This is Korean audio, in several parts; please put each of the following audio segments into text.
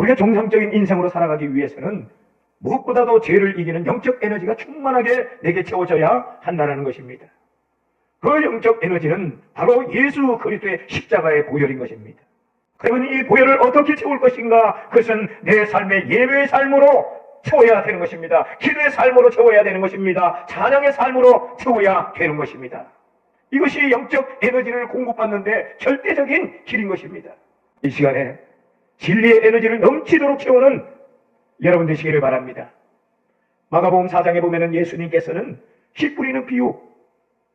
우리가 정상적인 인생으로 살아가기 위해서는 무엇보다도 죄를 이기는 영적 에너지가 충만하게 내게 채워져야 한다는 것입니다. 그 영적 에너지는 바로 예수 그리스도의 십자가의 보혈인 것입니다. 그러면 이 보혈을 어떻게 채울 것인가? 그것은 내 삶의 예배의 삶으로 채워야 되는 것입니다. 기도의 삶으로 채워야 되는 것입니다. 찬양의 삶으로 채워야 되는 것입니다. 이것이 영적 에너지를 공급받는데 절대적인 길인 것입니다. 이 시간에 진리의 에너지를 넘치도록 채우는 여러분 되시기를 바랍니다. 마가복음 4장에 보면은 예수님께서는 씨 뿌리는 비유,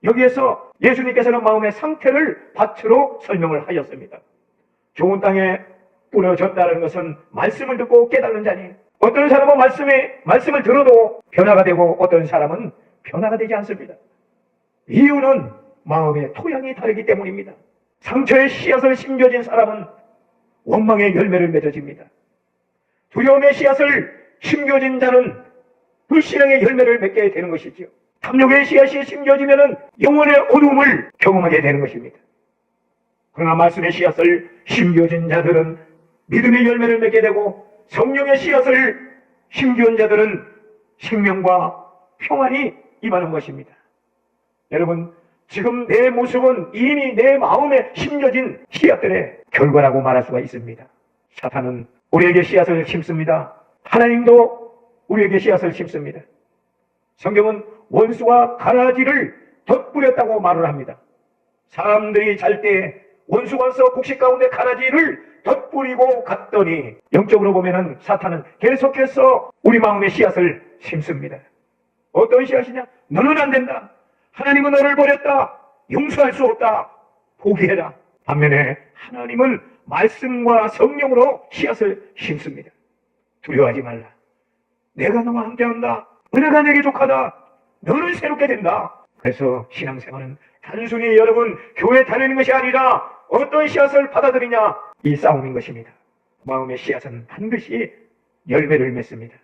여기에서 예수님께서는 마음의 상태를 밭으로 설명을 하였습니다. 좋은 땅에 뿌려졌다는 것은 말씀을 듣고 깨닫는 자니, 어떤 사람은 말씀을 들어도 변화가 되고 어떤 사람은 변화가 되지 않습니다. 이유는 마음의 토양이 다르기 때문입니다. 상처의 씨앗을 심겨진 사람은 원망의 열매를 맺어집니다. 두려움의 씨앗을 심겨진 자는 불신앙의 열매를 맺게 되는 것이지요. 탐욕의 씨앗이 심겨지면 영혼의 어두움을 경험하게 되는 것입니다. 그러나 말씀의 씨앗을 심겨진 자들은 믿음의 열매를 맺게 되고, 성령의 씨앗을 심겨온 자들은 생명과 평안이 임하는 것입니다. 여러분, 지금 내 모습은 이미 내 마음에 심겨진 씨앗들의 결과라고 말할 수가 있습니다. 사탄은 우리에게 씨앗을 심습니다. 하나님도 우리에게 씨앗을 심습니다. 성경은 원수가 가라지를 덧뿌렸다고 말을 합니다. 사람들이 잘 때 원수가 와서 곡식 가운데 가라지를 덧뿌리고 갔더니, 영적으로 보면은 사탄은 계속해서 우리 마음에 씨앗을 심습니다. 어떤 씨앗이냐? 너는 안 된다. 하나님은 너를 버렸다. 용서할 수 없다. 포기해라. 반면에 하나님은 말씀과 성령으로 씨앗을 심습니다. 두려워하지 말라. 내가 너와 함께한다. 은혜가 내게 족하다. 너는 새롭게 된다. 그래서 신앙생활은 단순히 여러분 교회 다니는 것이 아니라 어떤 씨앗을 받아들이냐, 이 싸움인 것입니다. 마음의 씨앗은 반드시 열매를 맺습니다.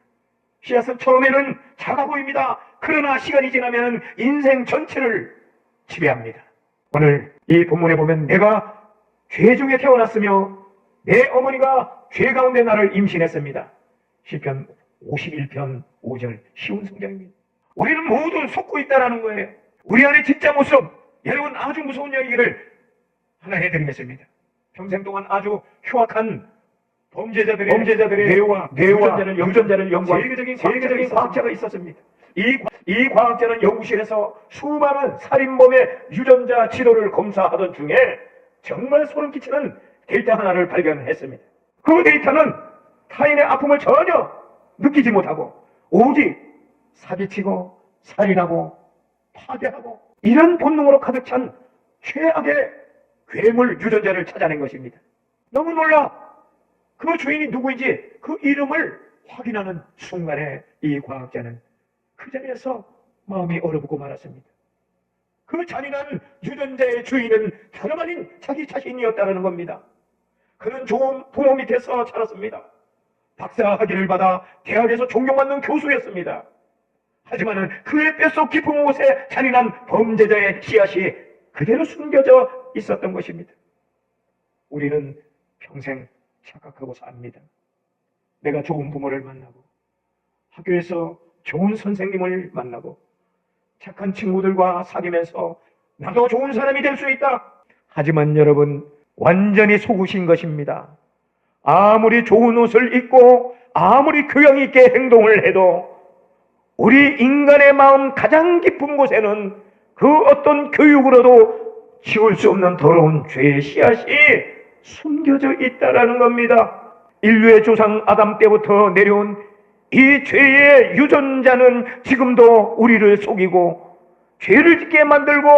씨앗은 처음에는 작아 보입니다. 그러나 시간이 지나면 인생 전체를 지배합니다. 오늘 이 본문에 보면 내가 죄 중에 태어났으며 내 어머니가 죄 가운데 나를 임신했습니다. 시편 51편 5절, 쉬운 성경입니다. 우리는 모두 속고 있다라는 거예요. 우리 안에 진짜 모습, 여러분 아주 무서운 이야기를 하나 해드리겠습니다. 평생 동안 아주 흉악한 범죄자들의 뇌와 유전자를 연구한 세계적인 과학자가 있었습니다. 이 과학자는 연구실에서 수많은 살인범의 유전자 지도를 검사하던 중에 정말 소름 끼치는 데이터 하나를 발견했습니다. 그 데이터는 타인의 아픔을 전혀 느끼지 못하고 오직 사기치고 살인하고 파괴하고 이런 본능으로 가득 찬 최악의 괴물 유전자를 찾아낸 것입니다. 너무 놀라. 그 주인이 누구인지 그 이름을 확인하는 순간에 이 과학자는 그 자리에서 마음이 얼어붙고 말았습니다. 그 잔인한 유전자의 주인은 다름 아닌 자기 자신이었다는 겁니다. 그는 좋은 부모 밑에서 자랐습니다. 박사학위를 받아 대학에서 존경받는 교수였습니다. 하지만 그의 뼛속 깊은 곳에 잔인한 범죄자의 씨앗이 그대로 숨겨져 있었던 것입니다. 우리는 평생 착각하고 삽니다. 내가 좋은 부모를 만나고 학교에서 좋은 선생님을 만나고 착한 친구들과 사귀면서 나도 좋은 사람이 될 수 있다. 하지만 여러분, 완전히 속으신 것입니다. 아무리 좋은 옷을 입고 아무리 교양 있게 행동을 해도 우리 인간의 마음 가장 깊은 곳에는 그 어떤 교육으로도 지울 수 없는 더러운 죄의 씨앗이 숨겨져 있다라는 겁니다. 인류의 조상 아담 때부터 내려온 이 죄의 유전자는 지금도 우리를 속이고 죄를 짓게 만들고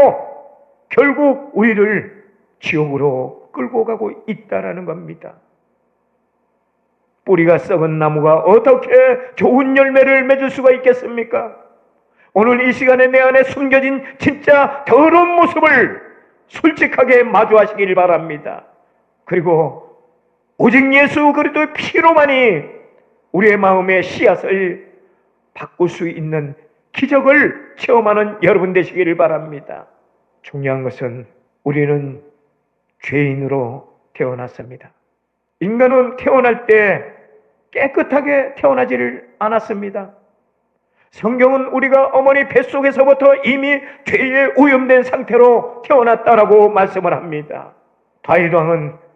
결국 우리를 지옥으로 끌고 가고 있다라는 겁니다. 뿌리가 썩은 나무가 어떻게 좋은 열매를 맺을 수가 있겠습니까? 오늘 이 시간에 내 안에 숨겨진 진짜 더러운 모습을 솔직하게 마주하시길 바랍니다. 그리고 오직 예수 그리스도의 피로만이 우리의 마음의 씨앗을 바꿀 수 있는 기적을 체험하는 여러분 되시기를 바랍니다. 중요한 것은 우리는 죄인으로 태어났습니다. 인간은 태어날 때 깨끗하게 태어나지를 않았습니다. 성경은 우리가 어머니 뱃속에서부터 이미 죄에 오염된 상태로 태어났다라고 말씀을 합니다. 다윗 왕은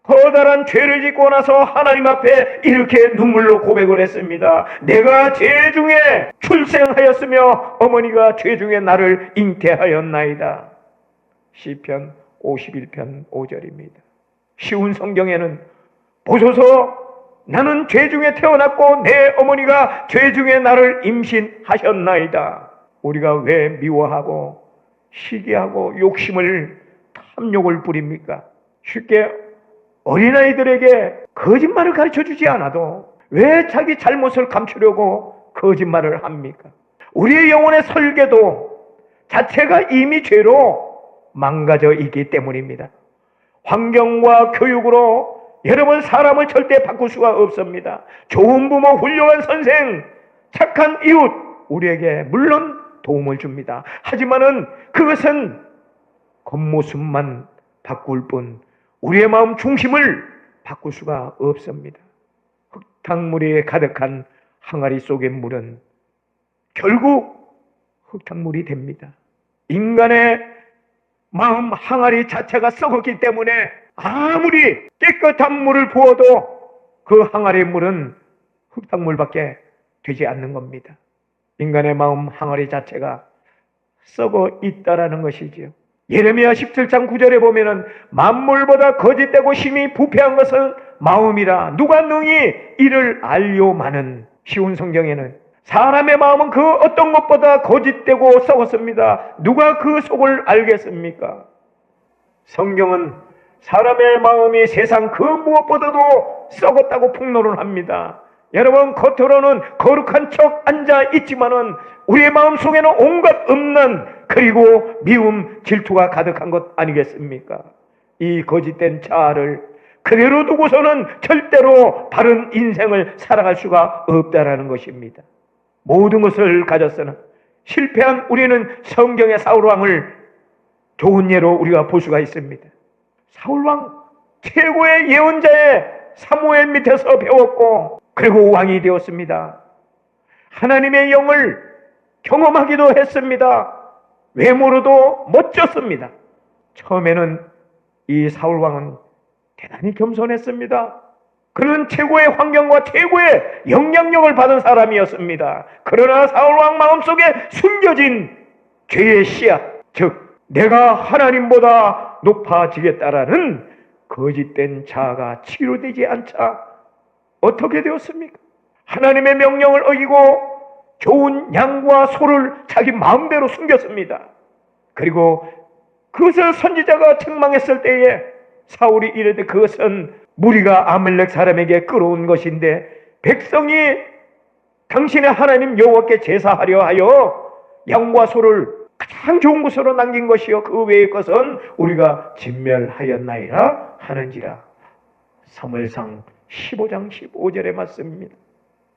커다란 죄를 짓고 나서 하나님 앞에 이렇게 눈물로 고백을 했습니다. 내가 죄 중에 출생하였으며 어머니가 죄 중에 나를 잉태하였나이다. 시편 51편 5절입니다. 쉬운 성경에는 보소서 나는 죄 중에 태어났고 내 어머니가 죄 중에 나를 임신하셨나이다. 우리가 왜 미워하고 시기하고 욕심을 탐욕을 부립니까? 쉽게 어린아이들에게 거짓말을 가르쳐주지 않아도 왜 자기 잘못을 감추려고 거짓말을 합니까? 우리의 영혼의 설계도 자체가 이미 죄로 망가져 있기 때문입니다. 환경과 교육으로 여러분 사람을 절대 바꿀 수가 없습니다. 좋은 부모, 훌륭한 선생, 착한 이웃 우리에게 물론 도움을 줍니다. 하지만은 그것은 겉모습만 바꿀 뿐 우리의 마음 중심을 바꿀 수가 없습니다. 흙탕물이 가득한 항아리 속의 물은 결국 흙탕물이 됩니다. 인간의 마음 항아리 자체가 썩었기 때문에 아무리 깨끗한 물을 부어도 그 항아리의 물은 흙탕물밖에 되지 않는 겁니다. 인간의 마음 항아리 자체가 썩어 있다라는 것이지요. 예레미야 17장 9절에 보면은 만물보다 거짓되고 심히 부패한 것은 마음이라 누가 능히 이를 알요마는. 쉬운 성경에는 사람의 마음은 그 어떤 것보다 거짓되고 썩었습니다. 누가 그 속을 알겠습니까? 성경은 사람의 마음이 세상 그 무엇보다도 썩었다고 폭로를 합니다. 여러분 겉으로는 거룩한 척 앉아 있지만은 우리의 마음 속에는 온갖 음란 그리고 미움, 질투가 가득한 것 아니겠습니까? 이 거짓된 자아를 그대로 두고서는 절대로 바른 인생을 살아갈 수가 없다라는 것입니다. 모든 것을 가졌으나 실패한 우리는 성경의 사울왕을 좋은 예로 우리가 볼 수가 있습니다. 사울왕 최고의 예언자의 사무엘 밑에서 배웠고 그리고 왕이 되었습니다. 하나님의 영을 경험하기도 했습니다. 외모로도 멋졌습니다. 처음에는 이 사울왕은 대단히 겸손했습니다. 그는 최고의 환경과 최고의 영향력을 받은 사람이었습니다. 그러나 사울왕 마음속에 숨겨진 죄의 씨앗, 즉 내가 하나님보다 높아지겠다라는 거짓된 자아가 치료되지 않자 어떻게 되었습니까? 하나님의 명령을 어기고 좋은 양과 소를 자기 마음대로 숨겼습니다. 그리고 그것을 선지자가 책망했을 때에 사울이 이르되 그것은 무리가 아말렉 사람에게 끌어온 것인데 백성이 당신의 하나님 여호와께 제사하려 하여 양과 소를 가장 좋은 곳으로 남긴 것이요 그 외의 것은 우리가 진멸하였나이다 하는지라. 사무엘상 15장 15절의 말씀입니다.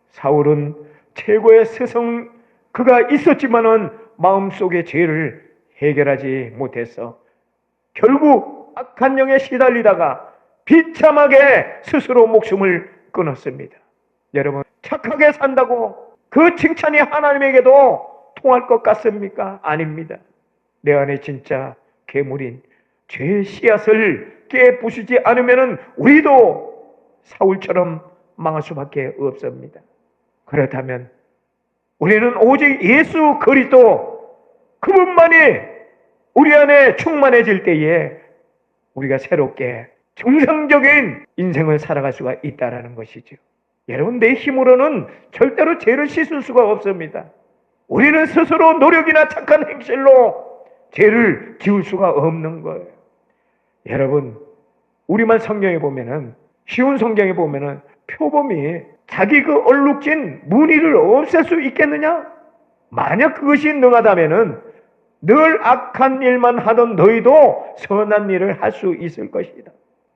사울은 최고의 스승 그가 있었지만은 마음속의 죄를 해결하지 못해서 결국 악한 영에 시달리다가 비참하게 스스로 목숨을 끊었습니다. 여러분 착하게 산다고 그 칭찬이 하나님에게도 통할 것 같습니까? 아닙니다. 내 안에 진짜 괴물인 죄의 씨앗을 깨부수지 않으면 우리도 사울처럼 망할 수밖에 없습니다. 그렇다면 우리는 오직 예수 그리스도 그분만이 우리 안에 충만해질 때에 우리가 새롭게 정상적인 인생을 살아갈 수가 있다는 것이죠. 여러분 내 힘으로는 절대로 죄를 씻을 수가 없습니다. 우리는 스스로 노력이나 착한 행실로 죄를 지울 수가 없는 거예요. 여러분 우리만 성경에 보면은 쉬운 성경에 보면은 표범이 자기 그 얼룩진 무늬를 없앨 수 있겠느냐? 만약 그것이 능하다면은 늘 악한 일만 하던 너희도 선한 일을 할 수 있을 것이다.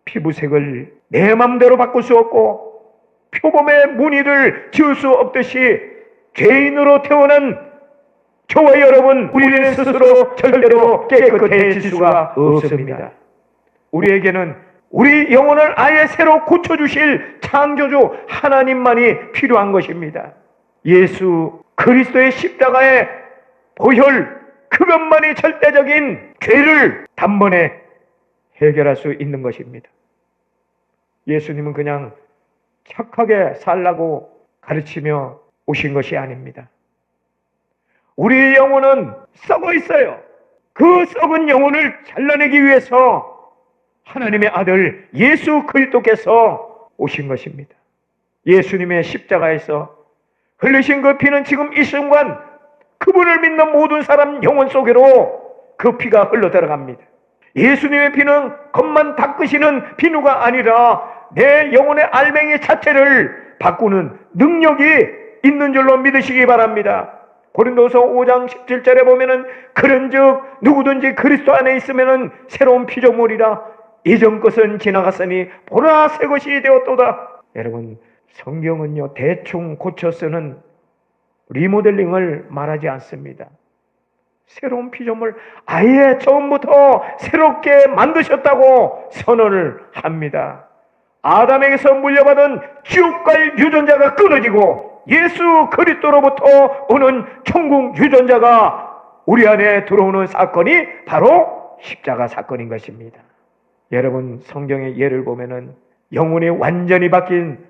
피부색을 내 맘대로 바꿀 수 없고 표범의 무늬를 지울 수 없듯이 죄인으로 태어난 저와 여러분 우리는 스스로 절대로 깨끗해질 수가 없습니다. 우리에게는 우리 영혼을 아예 새로 고쳐주실 창조주 하나님만이 필요한 것입니다. 예수 그리스도의 십자가의 보혈, 그것만이 절대적인 죄를 단번에 해결할 수 있는 것입니다. 예수님은 그냥 착하게 살라고 가르치며 오신 것이 아닙니다. 우리의 영혼은 썩어 있어요. 그 썩은 영혼을 잘라내기 위해서 하나님의 아들 예수 그리스도께서 오신 것입니다. 예수님의 십자가에서 흘리신 그 피는 지금 이 순간 그분을 믿는 모든 사람 영혼 속으로 그 피가 흘러 들어갑니다. 예수님의 피는 겉만 닦으시는 비누가 아니라 내 영혼의 알맹이 자체를 바꾸는 능력이 있는 줄로 믿으시기 바랍니다. 고린도서 5장 17절에 보면은 그런즉 누구든지 그리스도 안에 있으면은 새로운 피조물이라 이전 것은 지나갔으니 보라 새 것이 되었도다. 여러분, 성경은요 대충 고쳐 쓰는 리모델링을 말하지 않습니다. 새로운 피조물, 아예 처음부터 새롭게 만드셨다고 선언을 합니다. 아담에게서 물려받은 지옥 갈 유전자가 끊어지고 예수 그리스도로부터 오는 천국 유전자가 우리 안에 들어오는 사건이 바로 십자가 사건인 것입니다. 여러분, 성경의 예를 보면은 영혼이 완전히 바뀐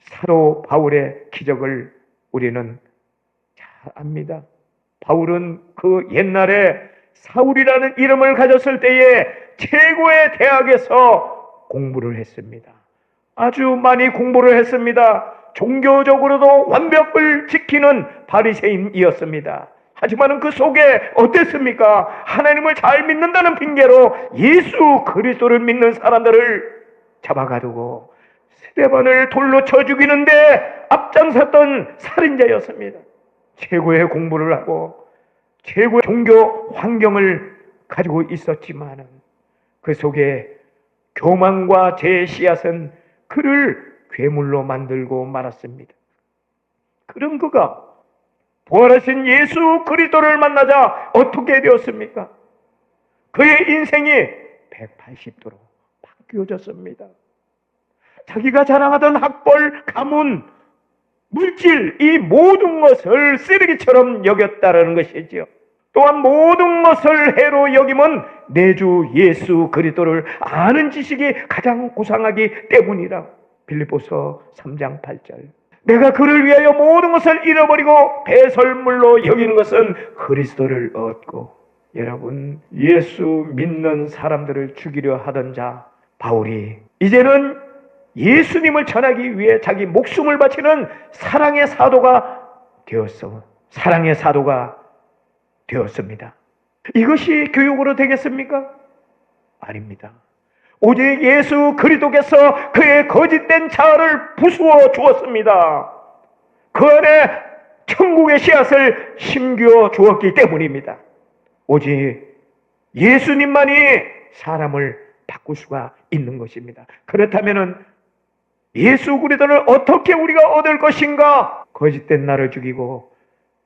사도 바울의 기적을 우리는 잘 압니다. 바울은 그 옛날에 사울이라는 이름을 가졌을 때에 최고의 대학에서 공부를 했습니다. 아주 많이 공부를 했습니다. 종교적으로도 완벽을 지키는 바리새인이었습니다. 하지만 그 속에 어땠습니까? 하나님을 잘 믿는다는 핑계로 예수 그리스도를 믿는 사람들을 잡아가두고 스데반을 돌로 쳐 죽이는데 앞장섰던 살인자였습니다. 최고의 공부를 하고 최고의 종교 환경을 가지고 있었지만 그 속에 교만과 죄의 씨앗은 그를 괴물로 만들고 말았습니다. 그런 그가 부활하신 예수 그리스도를 만나자 어떻게 되었습니까? 그의 인생이 180도로 바뀌어졌습니다. 자기가 자랑하던 학벌, 가문, 물질, 이 모든 것을 쓰레기처럼 여겼다라는 것이죠. 또한 모든 것을 해로 여기면 내 주 예수 그리스도를 아는 지식이 가장 고상하기 때문이라. 빌립보서 3장 8절. 내가 그를 위하여 모든 것을 잃어버리고 배설물로 여기는 것은 그리스도를 얻고. 여러분, 예수 믿는 사람들을 죽이려 하던 자 바울이 이제는 예수님을 전하기 위해 자기 목숨을 바치는 사랑의 사도가 되었어. 사랑의 사도가 되었습니다. 이것이 교육으로 되겠습니까? 아닙니다. 오직 예수 그리스도께서 그의 거짓된 자아를 부수어 주었습니다. 그 안에 천국의 씨앗을 심겨 주었기 때문입니다. 오직 예수님만이 사람을 바꿀 수가 있는 것입니다. 그렇다면 예수 그리스도를 어떻게 우리가 얻을 것인가? 거짓된 나를 죽이고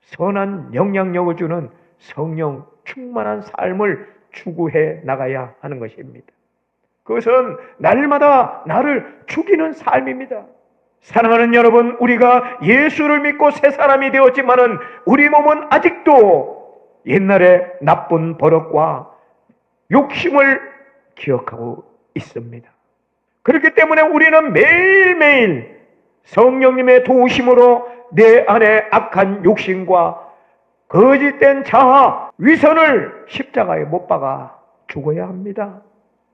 선한 영향력을 주는 성령 충만한 삶을 추구해 나가야 하는 것입니다. 그것은 날마다 나를 죽이는 삶입니다. 사랑하는 여러분, 우리가 예수를 믿고 새 사람이 되었지만은 우리 몸은 아직도 옛날의 나쁜 버릇과 욕심을 기억하고 있습니다. 그렇기 때문에 우리는 매일매일 성령님의 도우심으로 내 안에 악한 욕심과 거짓된 자아, 위선을 십자가에 못 박아 죽어야 합니다.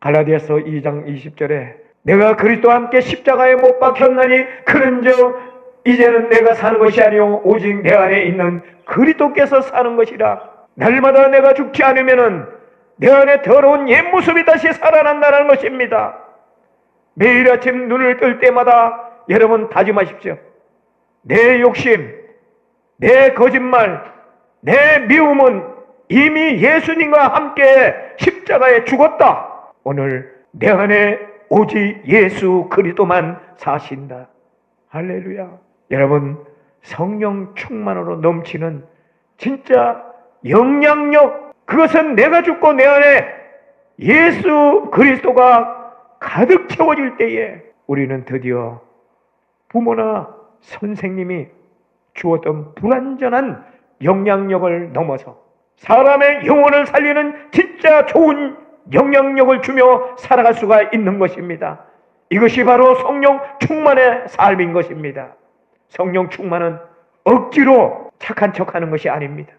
갈라디아서 2장 20절에 내가 그리스도와 함께 십자가에 못 박혔나니 그런즉 이제는 내가 사는 것이 아니오 오직 내 안에 있는 그리스도께서 사는 것이라. 날마다 내가 죽지 않으면은 내 안에 더러운 옛 모습이 다시 살아난다는 것입니다. 매일 아침 눈을 뜰 때마다 여러분 다짐하십시오. 내 욕심, 내 거짓말, 내 미움은 이미 예수님과 함께 십자가에 죽었다. 오늘 내 안에 오직 예수 그리스도만 사신다. 할렐루야. 여러분, 성령 충만으로 넘치는 진짜 영향력, 그것은 내가 죽고 내 안에 예수 그리스도가 가득 채워질 때에 우리는 드디어 부모나 선생님이 주었던 불완전한 영향력을 넘어서 사람의 영혼을 살리는 진짜 좋은 영향력을 주며 살아갈 수가 있는 것입니다. 이것이 바로 성령 충만의 삶인 것입니다. 성령 충만은 억지로 착한 척하는 것이 아닙니다.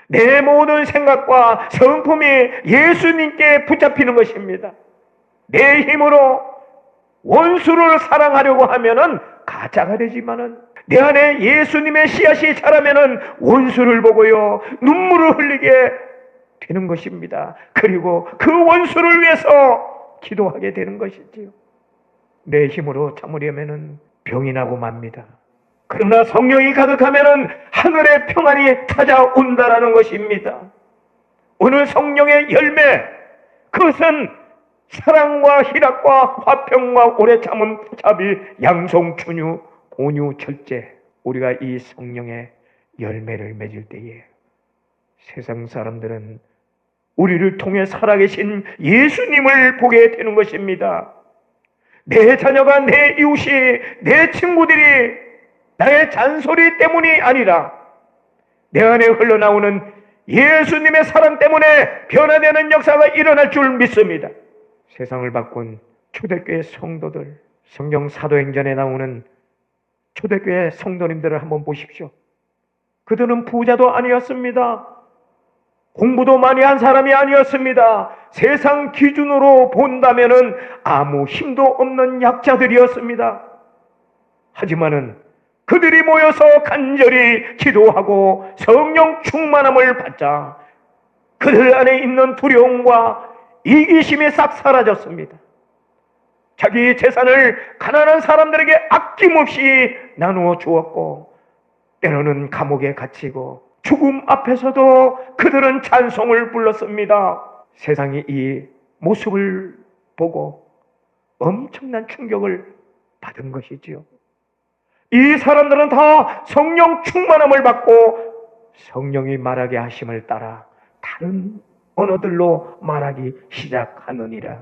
내 모든 생각과 성품이 예수님께 붙잡히는 것입니다. 내 힘으로 원수를 사랑하려고 하면은 가짜가 되지만은 내 안에 예수님의 씨앗이 자라면은 원수를 보고요 눈물을 흘리게 되는 것입니다. 그리고 그 원수를 위해서 기도하게 되는 것이지요. 내 힘으로 참으려면은 병이 나고 맙니다. 그러나 성령이 가득하면은 하늘의 평안이 찾아온다라는 것입니다. 오늘 성령의 열매, 그것은 사랑과 희락과 화평과 오래 참음, 자비, 양송, 충유, 온유, 절제. 우리가 이 성령의 열매를 맺을 때에 세상 사람들은 우리를 통해 살아계신 예수님을 보게 되는 것입니다. 내 자녀가, 내 이웃이, 내 친구들이 나의 잔소리 때문이 아니라 내 안에 흘러나오는 예수님의 사랑 때문에 변화되는 역사가 일어날 줄 믿습니다. 세상을 바꾼 초대교회 성도들, 성경 사도행전에 나오는 초대교회 성도님들을 한번 보십시오. 그들은 부자도 아니었습니다. 공부도 많이 한 사람이 아니었습니다. 세상 기준으로 본다면은 아무 힘도 없는 약자들이었습니다. 하지만은 그들이 모여서 간절히 기도하고 성령 충만함을 받자 그들 안에 있는 두려움과 이기심이 싹 사라졌습니다. 자기 재산을 가난한 사람들에게 아낌없이 나누어 주었고 때로는 감옥에 갇히고 죽음 앞에서도 그들은 찬송을 불렀습니다. 세상이 이 모습을 보고 엄청난 충격을 받은 것이지요. 이 사람들은 다 성령 충만함을 받고 성령이 말하게 하심을 따라 다른 언어들로 말하기 시작하느니라.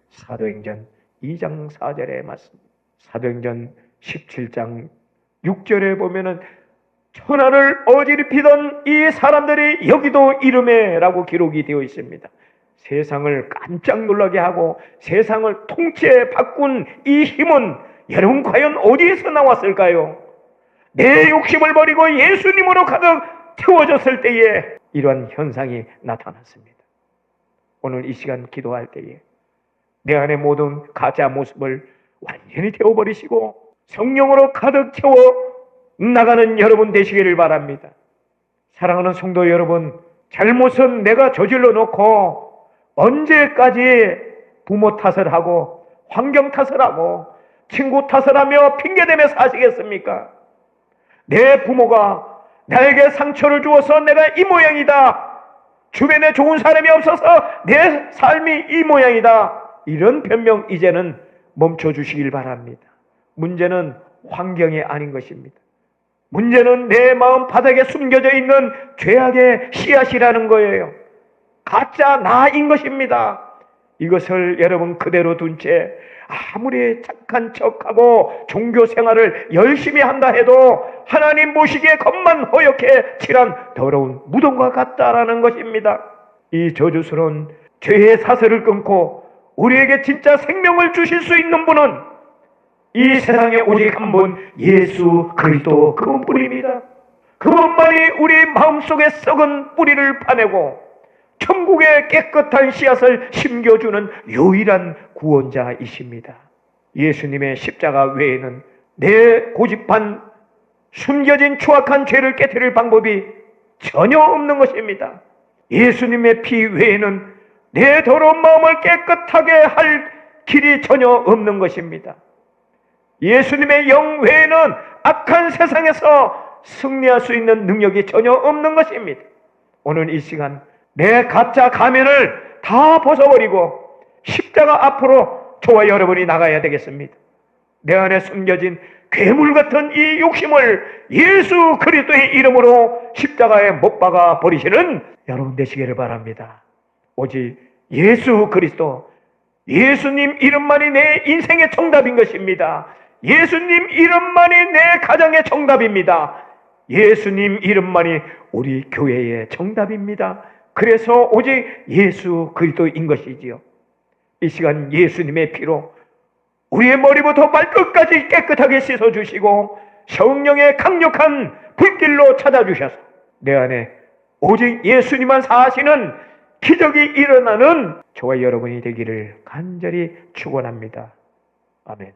사도행전 2장 4절에 맞습니다. 사도행전 17장 6절에 보면은 천하를 어지럽히던 이 사람들이 여기도 이름에 라고 기록이 되어 있습니다. 세상을 깜짝 놀라게 하고 세상을 통째 바꾼 이 힘은 여러분 과연 어디에서 나왔을까요? 내 욕심을 버리고 예수님으로 가득 채워졌을 때에 이러한 현상이 나타났습니다. 오늘 이 시간 기도할 때에 내 안의 모든 가짜 모습을 완전히 태워버리시고 성령으로 가득 채워 나가는 여러분 되시기를 바랍니다. 사랑하는 성도 여러분, 잘못은 내가 저질러 놓고 언제까지 부모 탓을 하고 환경 탓을 하고 친구 탓을 하며 핑계대며 사시겠습니까? 내 부모가 나에게 상처를 주어서 내가 이 모양이다. 주변에 좋은 사람이 없어서 내 삶이 이 모양이다. 이런 변명 이제는 멈춰주시길 바랍니다. 문제는 환경이 아닌 것입니다. 문제는 내 마음 바닥에 숨겨져 있는 죄악의 씨앗이라는 거예요. 가짜 나인 것입니다. 이것을 여러분 그대로 둔 채 아무리 착한 척하고 종교 생활을 열심히 한다 해도 하나님 보시기에 겉만 허옇게 칠한 더러운 무덤과 같다라는 것입니다. 이 저주스러운 죄의 사슬을 끊고 우리에게 진짜 생명을 주실 수 있는 분은 이 세상에 오직 한 분 예수 그리스도 그분뿐입니다. 그분만이 우리 마음속에 썩은 뿌리를 파내고 천국의 깨끗한 씨앗을 심겨주는 유일한 구원자이십니다. 예수님의 십자가 외에는 내 고집한 숨겨진 추악한 죄를 깨뜨릴 방법이 전혀 없는 것입니다. 예수님의 피 외에는 내 더러운 마음을 깨끗하게 할 길이 전혀 없는 것입니다. 예수님의 영 외에는 악한 세상에서 승리할 수 있는 능력이 전혀 없는 것입니다. 오늘 이 시간 내 가짜 가면을 다 벗어버리고 십자가 앞으로 저와 여러분이 나가야 되겠습니다. 내 안에 숨겨진 괴물 같은 이 욕심을 예수 그리스도의 이름으로 십자가에 못 박아 버리시는 여러분 되시기를 바랍니다. 오직 예수 그리스도, 예수님 이름만이 내 인생의 정답인 것입니다. 예수님 이름만이 내 가정의 정답입니다. 예수님 이름만이 우리 교회의 정답입니다. 그래서 오직 예수 그리스도인 것이지요. 이 시간 예수님의 피로 우리의 머리부터 발끝까지 깨끗하게 씻어주시고 성령의 강력한 불길로 찾아주셔서 내 안에 오직 예수님만 사시는 기적이 일어나는 저와 여러분이 되기를 간절히 축원합니다. 아멘.